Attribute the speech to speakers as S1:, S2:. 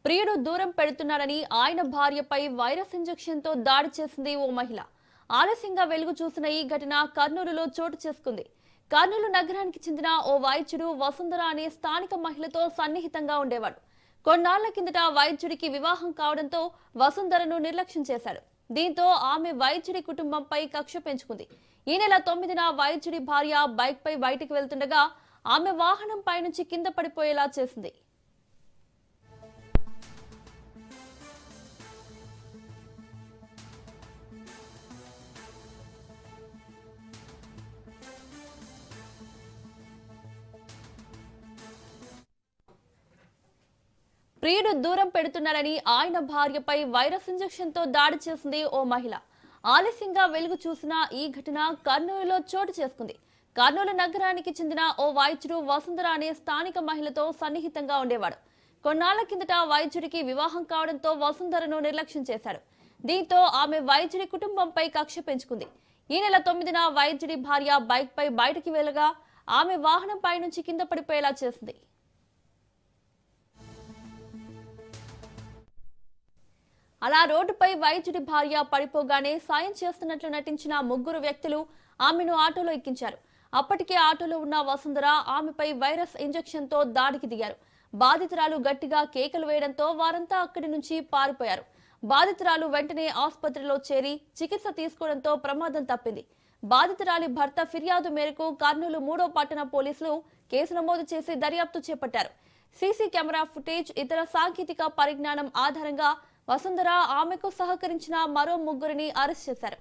S1: ప్రియుడు దూరం పెడుతున్నాడని ఆయన భార్యపై వైరస్ ఇంజెక్షన్ తో దాడి చేసింది ఓ మహిళ. ఆలస్యంగా వెలుగు చూసిన ఈ ఘటన కర్నూలులో చోటు చేసుకుంది. కర్నూలు నగరానికి చెందిన ఓ వైద్యుడు వసుంధర అనే స్థానిక మహిళతో సన్నిహితంగా ఉండేవాడు. కొన్నాళ్ల కిందట వైద్యుడికి వివాహం కావడంతో వసుంధరను నిర్లక్ష్యం చేశాడు. దీంతో ఆమె వైద్యుడి కుటుంబంపై కక్ష పెంచుకుంది. ఈ నెల 9న వైద్యుడి భార్య బైక్ పై బయటికి వెళ్తుండగా ఆమె వాహనం పై నుంచి కింద పడిపోయేలా చేసింది. ప్రియుడు దూరం పెడుతున్నాడని ఆయన భార్యపై వైరస్ ఇంజెక్షన్ తో దాడి చేసింది ఓ మహిళ. ఆలస్యంగా వెలుగు చూసిన ఈ ఘటన కర్నూలులో చోటు చేసుకుంది. కర్నూలు నగరానికి చెందిన ఓ వైద్యుడు వసుంధర అనే స్థానిక మహిళతో సన్నిహితంగా ఉండేవాడు. కొన్నాళ్ల కిందట వైద్యుడికి వివాహం కావడంతో వసుంధరను నిర్లక్ష్యం చేశాడు. దీంతో ఆమె వైద్యుడి కుటుంబంపై కక్ష పెంచుకుంది. ఈ నెల 9న వైద్యుడి భార్య బైక్ పై బయటికి వెళ్లగా ఆమె వాహనం పై నుంచి కింద పడిపోయేలా చేసింది. అలా రోడ్డుపై వైద్యుడి భార్య పడిపోగానే సాయం చేస్తున్నట్లు నటించిన ముగ్గురు వ్యక్తులు ఆమెను ఆటోలో ఎక్కించారు. అప్పటికే ఆటోలో ఉన్న వసుంధర ఆమెపై వైరస్ ఇంజెక్షన్ తో దాడికి దిగారు. బాధితురాలు గట్టిగా కేకలు వేయడంతో వారంతా అక్కడి నుంచి పారిపోయారు. బాధితురాలు వెంటనే ఆసుపత్రిలో చేరి చికిత్స తీసుకోవడంతో ప్రమాదం తప్పింది. బాధితురాలి భర్త ఫిర్యాదు మేరకు కర్నూలు 3వ పట్టణ పోలీసులు కేసు నమోదు చేసి దర్యాప్తు చేపట్టారు. సీసీ కెమెరా ఫుటేజ్, ఇతర సాంకేతిక పరిజ్ఞానం ఆధారంగా వసుంధర, ఆమెకు సహకరించిన మరో ముగ్గురిని అరెస్ట్ చేశారు.